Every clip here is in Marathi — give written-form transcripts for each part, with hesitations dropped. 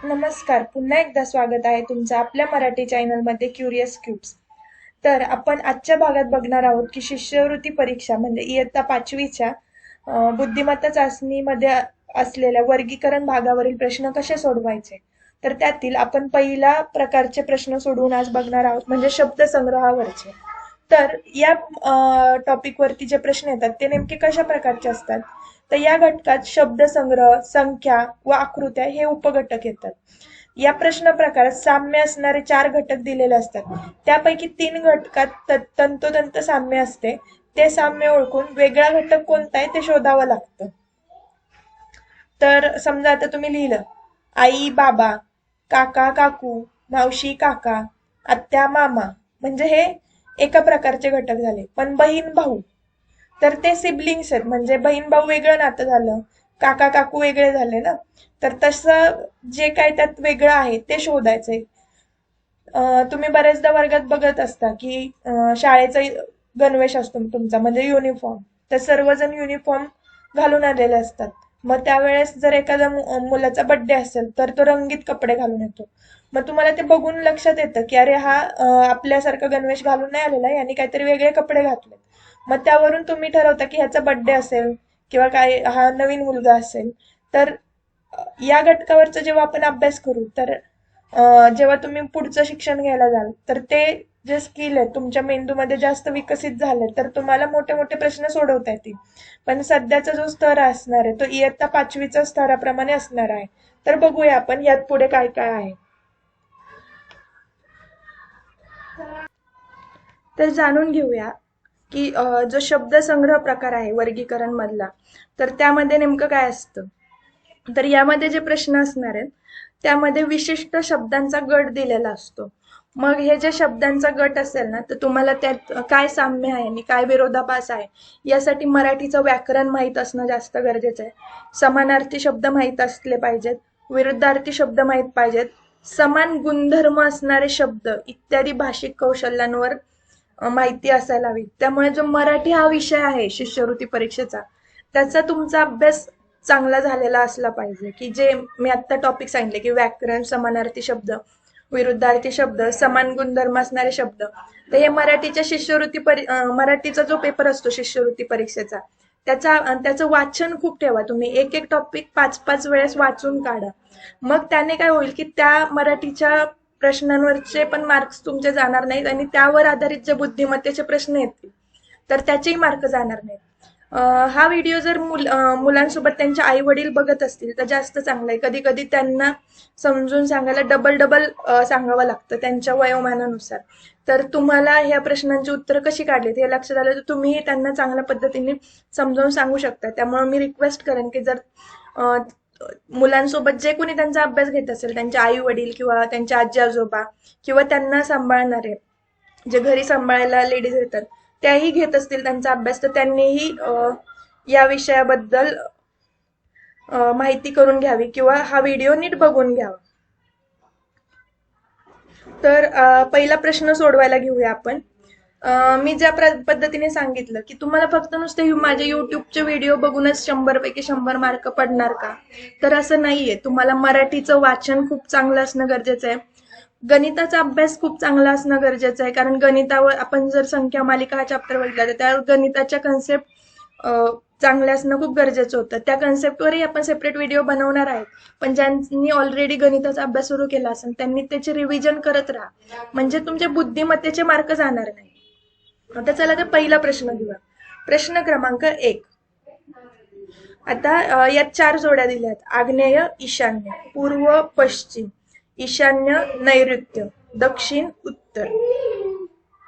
नमस्कार. पुन्हा एकदा स्वागत आहे तुमचं आपल्या मराठी चॅनलमध्ये क्युरियस क्यूब्स. तर आपण आजच्या भागात बघणार आहोत की शिष्यवृत्ती परीक्षा म्हणजे इयत्ता 5वीच्या बुद्धिमत्ता चाचणीमध्ये असलेल्या वर्गीकरण भागावरील प्रश्न कसे सोडवायचे. तर त्यातील आपण पहिला प्रकारचे प्रश्न सोडवून आज बघणार आहोत म्हणजे शब्दसंग्रहावरचे. तर या टॉपिक वरती जे प्रश्न येतात ते नेमके कशा प्रकारचे असतात. तर या घटकात शब्दसंग्रह, संख्या व आकृत्या हे उपघटक येतात. या प्रश्न प्रकारात साम्य असणारे 4 घटक दिलेले असतात. त्यापैकी 3 घटकात तंतोतंत साम्य असते. ते साम्य ओळखून वेगळा घटक कोणता आहे ते शोधावं लागतं. तर समजा आता तुम्ही लिहिलं आई बाबा, काका काकू, मावशी काका, आत्या मामा, म्हणजे हे एका प्रकारचे घटक झाले. पण बहीण भाऊ तर ते सिबलिंग्स आहेत, म्हणजे बहीण भाऊ वेगळं नातं झालं, काका काकू वेगळे झाले ना. तर तसं जे काय त्यात वेगळं आहे ते शोधायचंय. तुम्ही बऱ्याचदा वर्गात बघत असता की शाळेचा गणवेश असतो तुमचा म्हणजे युनिफॉर्म. तर सर्वजण युनिफॉर्म घालून आलेले असतात. मग त्यावेळेस जर एखाद्या मुलाचा बर्थडे असेल तर तो रंगीत कपडे घालून येतो. मग तुम्हाला ते बघून लक्षात येतं की अरे हा आपल्यासारखा गणवेश घालून नाही आलेला, यांनी काहीतरी वेगळे कपडे घातले. मग त्यावरून तुम्ही ठरवता की ह्याचा बर्थडे असेल किंवा काय हा नवीन मुलगा असेल. तर या घटकावरचा जेव्हा आपण अभ्यास करू तर जेव्हा तुम्ही पुढचं शिक्षण घ्यायला जाल तर ते जे स्किल आहे तुमच्या मेंदूमध्ये जास्त विकसित झाले तर तुम्हाला मोठे मोठे प्रश्न सोडवता येतील. पण सध्याचा जो स्तर असणार आहे तो इयत्ता 5वीचा स्तराप्रमाणे असणार आहे. तर बघूया आपण यात पुढे काय काय आहे. तर जाणून घेऊया की जो शब्दसंग्रह प्रकार आहे वर्गीकरण मधला, तर त्यामध्ये नेमकं काय असतं. तर यामध्ये जे प्रश्न असणार आहेत त्यामध्ये विशिष्ट शब्दांचा गट दिलेला असतो. मग हे जे शब्दांचा गट असेल ना तर तुम्हाला त्यात काय साम्य आहे आणि काय विरोधाभास आहे यासाठी मराठीचं व्याकरण माहीत असणं जास्त गरजेचं आहे. समानार्थी शब्द माहीत असले पाहिजेत, विरुद्धार्थी शब्द माहीत पाहिजेत, समान गुणधर्म असणारे शब्द इत्यादी भाषिक कौशल्यांवर माहिती असायला हवी. त्यामुळे जो मराठी हा विषय आहे शिष्यवृत्ती परीक्षेचा, त्याचा तुमचा अभ्यास चांगला झालेला असला पाहिजे. की जे मी आता टॉपिक सांगितले की व्याकरण, समानार्थी शब्द, विरुद्धार्थी शब्द, समान गुणधर्म असणारे शब्द, तर हे मराठीच्या मराठीचा जो पेपर असतो शिष्यवृत्ती परीक्षेचा त्याचं वाचन खूप ठेवा. तुम्ही एक एक टॉपिक 5-5 वेळेस वाचून काढा. मग त्याने काय होईल की त्या मराठीच्या प्रश्नांवरचे पण मार्क्स तुमचे जाणार नाहीत आणि त्यावर आधारित जे बुद्धिमत्तेचे प्रश्न येतील तर त्याचेही मार्क जाणार नाहीत. हा व्हिडिओ जर मुलांसोबत त्यांच्या आई वडील बघत असतील तर जास्त चांगलं आहे. कधी कधी त्यांना समजून सांगायला डबल डबल सांगावं लागतं त्यांच्या वयोमानानुसार. तर तुम्हाला ह्या प्रश्नांची उत्तरं कशी काढलीत हे लक्षात आलं तर तुम्ही त्यांना चांगल्या पद्धतीने समजावून सांगू शकता. त्यामुळे मी रिक्वेस्ट करेन की जर अ, मुलांसोबत जे कोणी त्यांचा अभ्यास घेत असेल, त्यांचे आई वडील किंवा त्यांचे आजी आजोबा किंवा त्यांना सांभाळणारे जे घरी सांभाळायला लेडीज येतात त्याही घेत असतील त्यांचा अभ्यास, तर त्यांनीही या विषयाबद्दल माहिती करून घ्यावी किंवा हा व्हिडिओ नीट बघून घ्यावा. तर पहिला प्रश्न सोडवायला घेऊया आपण. मी ज्या पद्धतीने सांगितलं की तुम्हाला फक्त नुसते माझे युट्यूबचे व्हिडिओ बघूनच 100 पैकी 100 मार्क पडणार का, तर असं नाहीये. तुम्हाला मराठीचं वाचन खूप चांगलं असणं गरजेचं आहे. गणिताचा अभ्यास खूप चांगला असणं गरजेचं आहे, कारण गणितावर आपण जर संख्या मालिका हा चॅप्टर बघितला तर त्या गणिताच्या कन्सेप्ट चांगल्या असणं खूप गरजेचं होतं. त्या कन्सेप्टवरही आपण सेपरेट व्हिडिओ बनवणार आहे. पण ज्यांनी ऑलरेडी गणिताचा अभ्यास सुरू केला असेल त्यांनी त्याचे रिव्हिजन करत राहा, म्हणजे तुमचे बुद्धिमत्तेचे मार्क जाणार नाही. आता चला तर पहिला प्रश्न घेऊया. प्रश्न क्रमांक 1. आता यात 4 जोड्या दिल्यात: आग्नेय, ईशान्य, पूर्व, पश्चिम, ईशान्य, नैऋत्य, दक्षिण, उत्तर.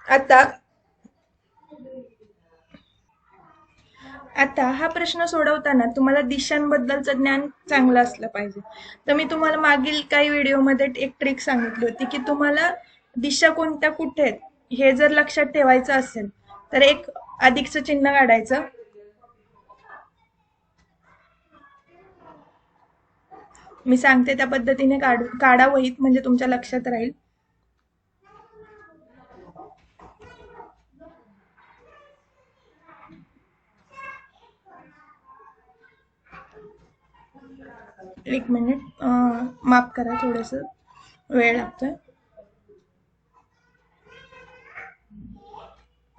आता आता हा प्रश्न सोडवताना तुम्हाला दिशांबद्दलचं ज्ञान चांगलं असलं पाहिजे. तर मी तुम्हाला मागील काही व्हिडिओमध्ये एक ट्रिक सांगितली होती की तुम्हाला दिशा कोणत्या कुठे आहेत हे जर लक्षात ठेवायचं असेल तर एक अधिकचं चिन्ह काढायचं. मी सांगते त्या पद्धतीने काढा वहीत, म्हणजे तुमच्या लक्षात राहील. एक मिनिट, माफ करा, थोडस वेळ लागतोय.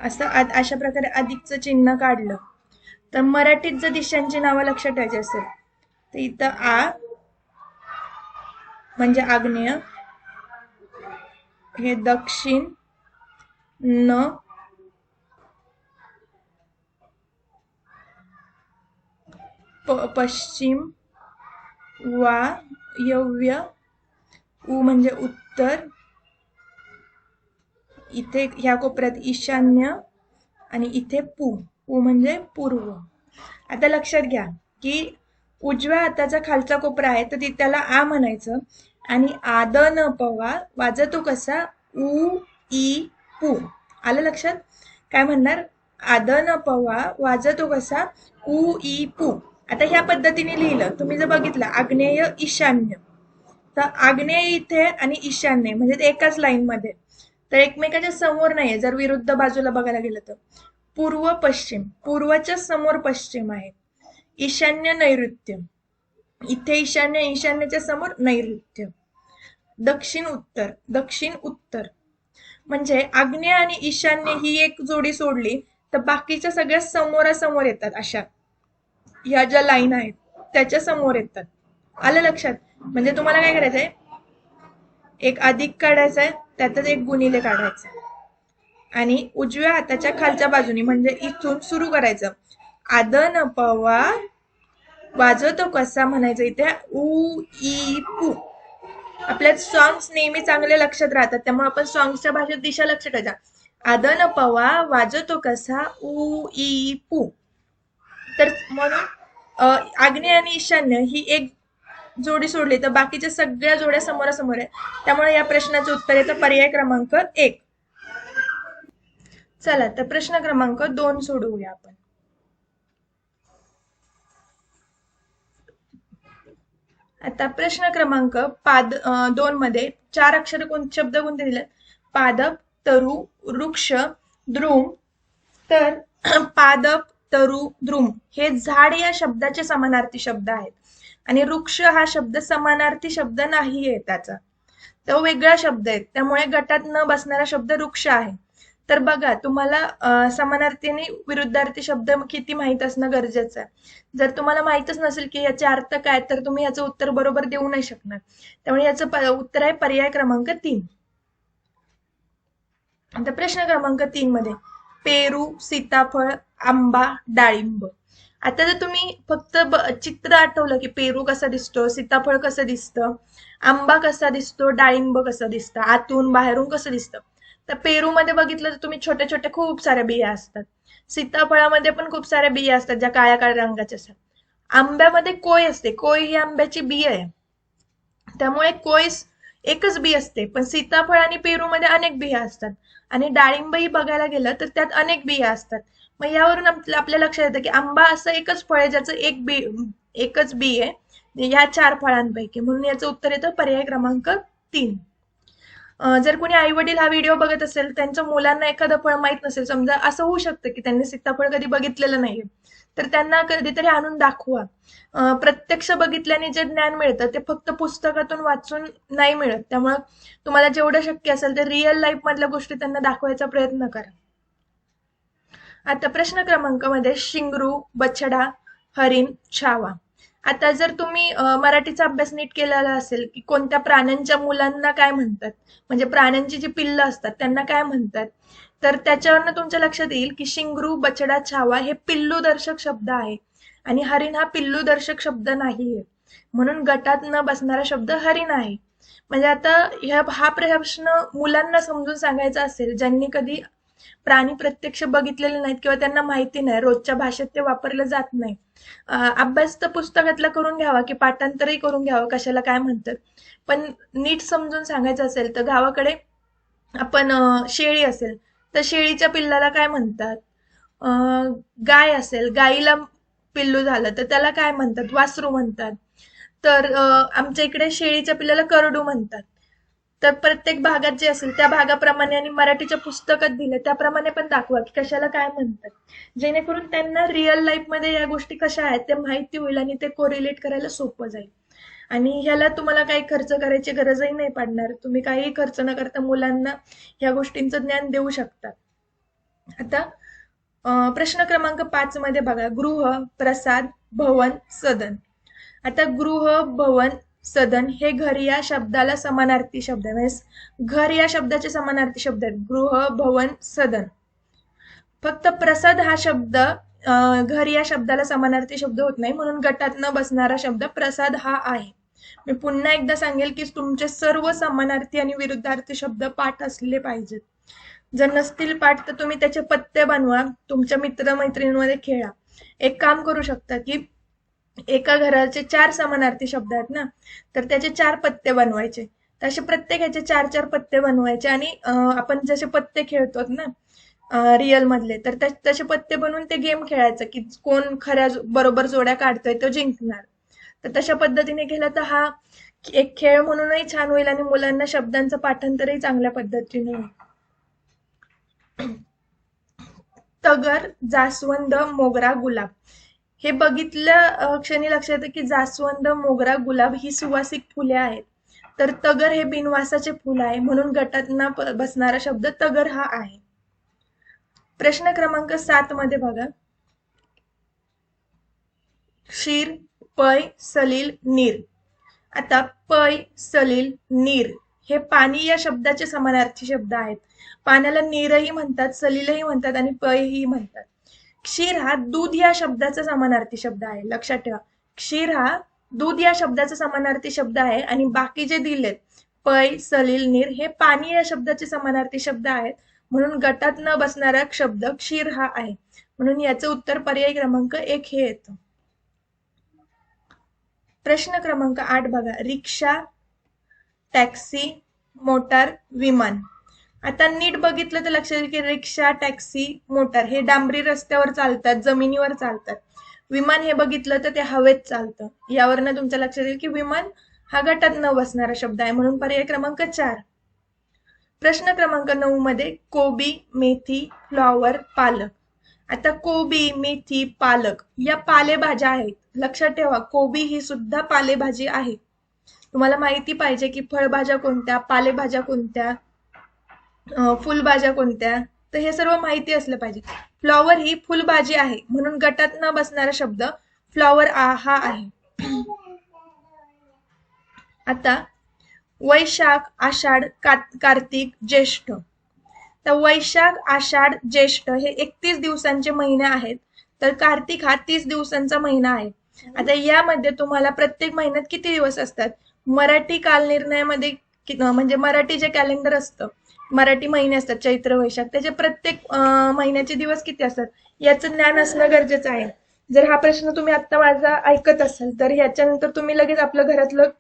अशा प्रकारे अधिकचं चिन्ह काढलं तर मराठीत जर दिशांची नावं लक्षात ठेवायची असेल तर इथं आ म्हणजे आग्नेय, हे दक्षिण, न पश्चिम, वायव्य, उ म्हणजे उत्तर, इथे ह्या कोपऱ्यात ईशान्य, आणि इथे पू म्हणजे पूर्व. आता लक्षात घ्या की उजव्या हाताचा खालचा कोपरा आहे तर त्याला आ म्हणायचं, आणि आद न पवा वाजतो कसा, उ ई पू. आलं लक्षात? काय म्हणणार? आद न पवा वाजतो कसा, उ ई पू. आता ह्या पद्धतीने लिहिलं, तुम्ही जर बघितलं आग्नेय ईशान्य, तर आग्नेय इथे आणि ईशान्य म्हणजे ते एकाच लाईन मध्ये, तर एकमेकाच्या समोर नाहीये. जर विरुद्ध बाजूला बघायला गेलं तर पूर्व पश्चिम, पूर्वच्या समोर पश्चिम आहे. ईशान्य नैऋत्य, इथे ईशान्य, ईशान्यच्या समोर नैऋत्य. दक्षिण उत्तर, दक्षिण उत्तर. म्हणजे आग्नेय आणि ईशान्य ही एक जोडी सोडली तर बाकीच्या सगळ्या समोरासमोर येतात. अशा ह्या ज्या लाईन आहेत त्याच्या समोर येतात. आलं लक्षात? म्हणजे तुम्हाला काय करायचंय, एक अधिक काढायचा आहे, त्यातच एक गुणिले काढायचा, आणि उजव्या हाताच्या खालच्या बाजूनी म्हणजे इथून सुरू करायचं. आद न पवा वाजवतो कसा म्हणायचं इथे, उ ई पू. आपल्या सॉंग्स नेहमी चांगले लक्षात राहतात, त्यामुळे आपण सॉंग्सच्या भाषेत दिशा लक्षात ठेवायचा. आद न पवा वाजवतो कसा, उ ई पू. तर म्हणून आग्नेय आणि ईशान्य ही एक जोडी सोडली तर बाकीच्या सगळ्या जोड्या समोरासमोर आहे. त्यामुळे या प्रश्नाचं उत्तर येतं पर्याय क्रमांक 1. चला तर प्रश्न क्रमांक 2 सोडवूया आपण. आता प्रश्न क्रमांक 2 मध्ये 4 अक्षर शब्द कोणते दिले? पादप, तरु, वृक्ष, द्रुम. तर पादप, तरु, द्रुम हे झाड या शब्दाचे समानार्थी शब्द आहेत, आणि वृक्ष हा शब्द समानार्थी शब्द नाहीये त्याचा, तो वेगळा शब्द आहे. त्यामुळे गटात न बसणारा शब्द वृक्ष आहे. तर बघा, तुम्हाला समानार्थी आणि विरुद्धार्थी शब्द किती माहित असणं गरजेचं आहे. जर तुम्हाला माहितच नसेल की याचे अर्थ काय, तर तुम्ही याचं उत्तर बरोबर देऊ नाही शकणार. त्यामुळे याचं उत्तर आहे पर्याय क्रमांक 3. आता प्रश्न क्रमांक 3 मध्ये पेरू, सीताफळ, आंबा, डाळिंब. आता जर तुम्ही फक्त चित्र आठवलं की पेरू कसा दिसतो, सीताफळ कसं दिसतं, आंबा कसा दिसतो, डाळिंब कसं दिसतं, आतून बाहेरून कसं दिसतं, तर पेरू मध्ये बघितलं तर तुम्ही छोट्या छोट्या खूप साऱ्या बिया असतात. सीताफळामध्ये पण खूप साऱ्या बिया असतात ज्या काळ्या काळ्या रंगाच्या असतात. आंब्यामध्ये कोय असते, कोय ही आंब्याची बी आहे, त्यामुळे कोय एकच बी असते. पण सीताफळ आणि पेरू मध्ये अनेक बिया असतात, आणि डाळिंब ही बघायला गेलं तर त्यात अनेक बिया असतात. मग यावरून आपल्या लक्षात येतं की आंबा असं एकच फळ आहे ज्याचं एकच बी आहे या 4 फळांपैकी. म्हणून याचं उत्तर येतं पर्याय क्रमांक 3. जर कोणी आई वडील हा व्हिडिओ बघत असेल, त्यांच्या मुलांना एखादं फळ माहित नसेल, समजा असं होऊ शकतं की त्यांनी सीताफळ कधी बघितलेलं नाहीये, तर त्यांना कधीतरी आणून दाखवा. प्रत्यक्ष बघितल्याने जे ज्ञान मिळतं ते फक्त पुस्तकातून वाचून नाही मिळत. त्यामुळे तुम्हाला जेवढं शक्य असेल ते रिअल लाईफ मधल्या गोष्टी त्यांना दाखवायचा प्रयत्न करा. आता प्रश्न क्रमांक मध्ये शिंगरू, बछडा, हरिण, छावा. आता जर तुम्ही मराठीचा अभ्यास नीट केलेला असेल की कोणत्या प्राण्यांच्या मुलांना काय म्हणतात, म्हणजे प्राण्यांची जी पिल्लं असतात त्यांना काय म्हणतात, तर त्याच्यावरनं तुमच्या लक्षात येईल की शिंगरू, बछडा, छावा हे पिल्लू दर्शक शब्द आहे, आणि हरिण हा पिल्लू दर्शक शब्द नाहीये. म्हणून गटात न बसणारा शब्द हरिण आहे. म्हणजे आता हा प्रश्न मुलांना समजून सांगायचा असेल ज्यांनी कधी प्राणी प्रत्यक्ष बघितलेले नाहीत किंवा त्यांना माहिती नाही, रोजच्या भाषेत ते वापरलं जात नाही. अभ्यास तर पुस्तकातला करून घ्यावा की पाठांतरही करून घ्यावं कशाला काय म्हणतात, पण नीट समजून सांगायचं असेल तर गावाकडे आपण शेळी असेल तर शेळीच्या पिल्लाला काय म्हणतात, गाय असेल गाईला पिल्लू झालं तर त्याला काय म्हणतात, वासरू म्हणतात. तर आमच्या इकडे शेळीच्या पिल्लाला करडू म्हणतात. तर प्रत्येक भागात जे असेल त्या भागाप्रमाणे आणि मराठीच्या पुस्तकात दिले त्याप्रमाणे पण दाखवा की कशाला काय म्हणतात, जेणेकरून त्यांना रिअल लाईफ मध्ये या गोष्टी कशा आहेत ते माहिती होईल आणि ते कोरिलेट करायला सोपं जाईल. आणि ह्याला तुम्हाला काही खर्च करायची गरजही नाही पडणार. तुम्ही काही खर्च न करता मुलांना ह्या गोष्टींचं ज्ञान देऊ शकता. आता प्रश्न क्रमांक 5 मध्ये बघा, गृह, प्रसाद, भवन, सदन. आता गृह, भवन, सदन हे घर या शब्दाला समानार्थी शब्द आहे. म्हणजे घर या शब्दाचे समानार्थी शब्द आहेत गृह, भवन, सदन. फक्त प्रसाद हा शब्द घर या शब्दाला समानार्थी शब्द होत नाही, म्हणून गटात न बसणारा शब्द प्रसाद हा आहे. मी पुन्हा एकदा सांगेल की तुमचे सर्व समानार्थी आणि विरुद्धार्थी शब्द पाठ असले पाहिजेत. जर नसतील पाठ तर तुम्ही त्याचे पत्ते बनवा, तुमच्या मित्रमैत्रिणींमध्ये खेळा. एक काम करू शकता की एका घराचे 4 समानार्थी शब्द आहेत ना, तर त्याचे 4 पत्ते बनवायचे. तसे प्रत्येकाचे 4-4 पत्ते बनवायचे आणि आपण जसे पत्ते खेळतो ना रिअल मधले, तर तसे पत्ते बनवून ते गेम खेळायचं की कोण खऱ्या बरोबर जोड्या काढतोय तो जिंकणार. तर तशा पद्धतीने केलं तर हा एक खेळ म्हणूनही छान होईल आणि मुलांना शब्दांचं पाठांतरही चांगल्या पद्धतीने होईल. तगर, जास्वंद, मोगरा, गुलाब. हे बघितल्या क्षणी लक्षात येतं की जास्वंद, मोगरा, गुलाब ही सुवासिक फुले आहेत. तर तगर हे बिनवासाचे फुल आहे, म्हणून गटात न बसणारा शब्द तगर हा आहे. प्रश्न क्रमांक 7 मध्ये बघा, क्षीर, पै, सलील, नीर. आता पै, सलील, नीर हे पाणी या शब्दाचे समानार्थी शब्द आहेत. पाण्याला नीरही म्हणतात, सलीलही म्हणतात आणि पैही म्हणतात. क्षीर हा दूध या शब्दाचा समानार्थी शब्द आहे. लक्षात ठेवा, क्षीर हा दूध या शब्दाचा समानार्थी शब्द आहे आणि बाकी जे दिलेत पै, सलील, नीर हे पाणी या शब्दाचे समानार्थी शब्द आहेत, म्हणून गटात न बसणारा शब्द क्षीर हा आहे. म्हणून याचं उत्तर पर्याय क्रमांक 1 हे येतं. प्रश्न क्रमांक 8 बघा, रिक्षा, टॅक्सी, मोटार, विमान. आता नीट बघितलं तर लक्षात येईल की रिक्षा, टॅक्सी, मोटार हे डांबरी रस्त्यावर चालतात, जमिनीवर चालतात. विमान हे बघितलं तर ते हवेत चालतं. यावरनं तुमच्या लक्षात येईल की विमान हा गटात न बसणारा शब्द आहे, म्हणून पर्याय क्रमांक 4. प्रश्न क्रमांक 9 मध्ये कोबी, मेथी, फ्लॉवर, पालक. आता कोबी, मेथी, पालक या पालेभाज्या आहेत. लक्षात ठेवा, कोबी ही सुद्धा पालेभाजी आहे. तुम्हाला माहिती पाहिजे की फळभाज्या कोणत्या, पालेभाज्या कोणत्या, फुलभाज्या कोणत्या, तर हे सर्व माहिती असलं पाहिजे. फ्लॉवर ही फुलभाजी आहे, म्हणून गटात न बसणारा शब्द फ्लॉवर हा आहे. आता वैशाख, आषाढ, कार्तिक, ज्येष्ठ. तर वैशाख, आषाढ, ज्येष्ठ हे 31 दिवसांचे महिने आहेत, तर कार्तिक हा 30 दिवसांचा महिना आहे. आता यामध्ये तुम्हाला प्रत्येक महिन्यात किती दिवस असतात, मराठी कालनिर्णयामध्ये म्हणजे मराठी जे कॅलेंडर असतं, मराठी महिने असतात चैत्र, वैशाख, त्याचे प्रत्येक महिन्याचे दिवस किती असतात याचं ज्ञान असणं गरजेचं आहे. जर हा प्रश्न तुम्ही आता माझा ऐकत असाल तर ह्याच्यानंतर तुम्ही लगेच आपलं घरातलं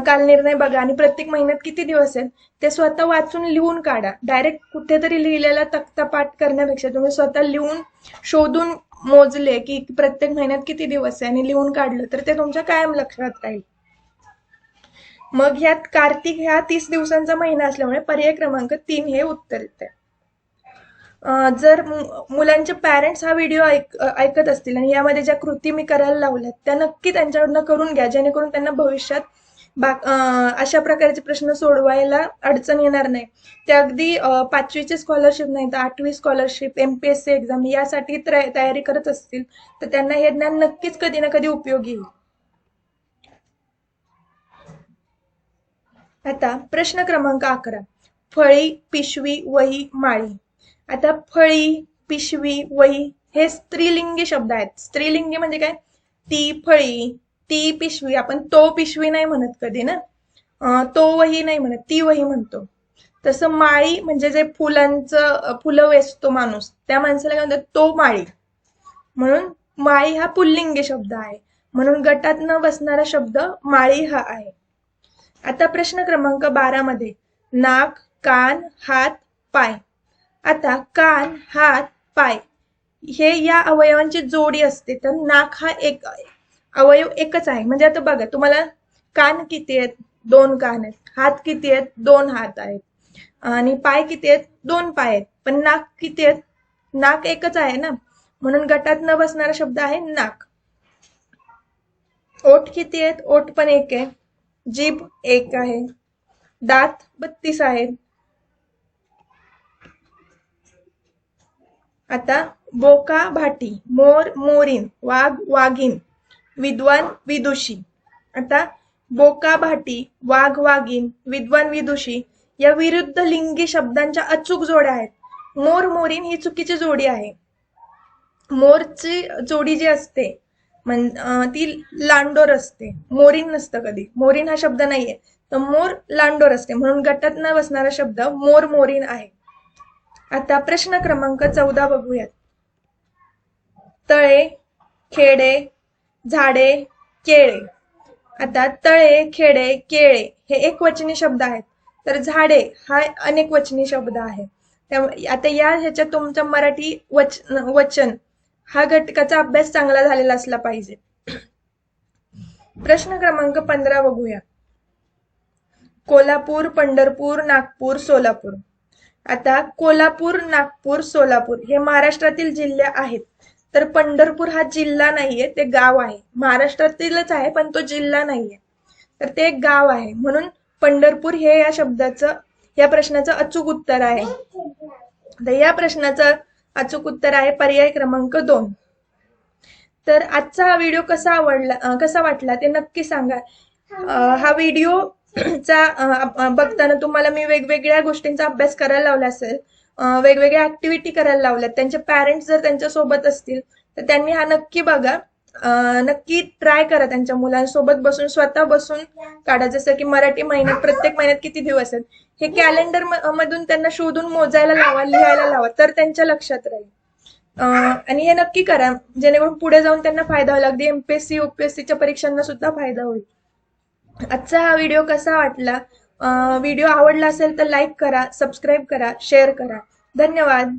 कालनिर्णय बघा आणि प्रत्येक महिन्यात किती दिवस आहेत ते स्वतः वाचून लिहून काढा. डायरेक्ट कुठेतरी लिहिलेला तक्ता पाठ करण्यापेक्षा तुम्ही स्वतः लिहून शोधून मोजले की प्रत्येक महिन्यात किती दिवस आहे आणि लिहून काढलं तर ते तुमच्या कायम लक्षात राहील. मग ह्यात कार्तिक ह्या 30 दिवसांचा महिना असल्यामुळे पर्याय क्रमांक 3 हे उत्तर येते. जर मुलांचे पॅरेंट्स हा व्हिडिओ ऐकत असतील आणि यामध्ये ज्या कृती मी करायला लावल्यात त्या नक्की त्यांच्याकडनं करून घ्या, जेणेकरून त्यांना भविष्यात अशा प्रकारचे प्रश्न सोडवायला अडचण येणार नाही. ते अगदी 5वीची स्कॉलरशिप नाही तर 8वी स्कॉलरशिप, MPSC एक्झाम यासाठी तयारी करत असतील तर त्यांना हे ज्ञान नक्कीच कधी ना कधी उपयोगी येईल. आता प्रश्न क्रमांक 11, फळी, पिशवी, वही, माळी. आता फळी, पिशवी, वही हे स्त्रीलिंगी शब्द आहेत. स्त्रीलिंगी म्हणजे काय, ती फळी, ती पिशवी. आपण तो पिशवी नाही म्हणत कधी ना, तो वही नाही म्हणत, ती वही म्हणतो. तसं माळी म्हणजे जे फुलं वेचतो माणूस, त्या माणसाला काय म्हणतात, तो माळी. म्हणून माळी हा पुल्लिंगी शब्द आहे, म्हणून गटात न बसणारा शब्द माळी हा आहे. आता प्रश्न क्रमांक 12 मध्ये नाक, कान, हात, पाय. आता कान, हात, पाय हे या अवयवांची जोडी असते, तर नाक हा एक अवयव एकच आहे. म्हणजे आता बघा, तुम्हाला कान किती आहेत, 2 कान आहेत. हात किती आहेत, 2 हात आहेत. आणि पाय किती आहेत, 2 पाय आहेत. पण नाक किती आहेत, नाक एकच आहे ना, म्हणून गटात न बसणारा शब्द आहे नाक. ओठ किती आहेत? ओठ पण एक आहे. जीभ एक आहे. दात 32 आहेत. आता बोका भाटी, मोर मोरीन, वाघ वाघीन, विद्वान विदुषी. आता बोका भाटी, वाघ वाघीन, विद्वान विदुषी या विरुद्ध लिंगी शब्दांच्या अचूक जोड्या आहेत. मोर मोरीन ही चुकीची जोडी आहे. मोरची जोडी जी असते ती लांडोर असते, मोरीन नसतं कधी. मोरीन हा शब्द नाहीये, तर मोर लांडोर असते, म्हणून गटात न बसणारा शब्द मोर मोरीन आहे. आता प्रश्न क्रमांक 14 बघूयात. तळे, खेडे, झाडे, केळे. आता तळे, खेडे, केळे हे एकवचनी शब्द आहेत, तर झाडे हा अनेकवचनी शब्द आहे. आता ह्याच्यात तुमचं मराठी वचन हा घटकाचा अभ्यास चांगला झालेला असला पाहिजे. प्रश्न क्रमांक 15 बघूया. कोल्हापूर, पंढरपूर, नागपूर, सोलापूर. आता कोल्हापूर, नागपूर, सोलापूर हे महाराष्ट्रातील जिल्हे आहेत, तर पंढरपूर हा जिल्हा नाहीये, ते गाव आहे. महाराष्ट्रातीलच आहे पण तो जिल्हा नाहीये, तर ते एक गाव आहे. म्हणून पंढरपूर हे या प्रश्नाचं अचूक उत्तर आहे. तर या प्रश्नाचं अचूक उत्तर आहे पर्याय क्रमांक 2. तर आजचा हा व्हिडिओ कसा वाटला ते नक्की सांगा. हा व्हिडिओ बघताना तुम्हाला मी वेगवेगळ्या गोष्टींचा अभ्यास करायला लावला असेल, वेगवेगळ्या ऍक्टिव्हिटी करायला लावल्यात. त्यांचे पॅरेंट्स जर त्यांच्या सोबत असतील तर त्यांनी हा नक्की बघा. नक्की ट्राय करा त्यांच्या मुलांसोबत बसून, स्वतः बसून काढा. जसं की मराठी महिन्यात प्रत्येक महिन्यात किती दिवस आहेत हे कॅलेंडर मधून त्यांना शोधून मोजायला लावा, लिहायला लावा, तर त्यांच्या लक्षात राहील. आणि हे नक्की करा जेणेकरून पुढे जाऊन त्यांना फायदा होईल. अगदी एमपीएससी यूपीएससीच्या परीक्षांना सुद्धा फायदा होईल. आजचा हा व्हिडिओ कसा वाटला? व्हिडिओ आवडला असेल तर लाईक करा, सबस्क्राईब करा, शेअर करा. धन्यवाद.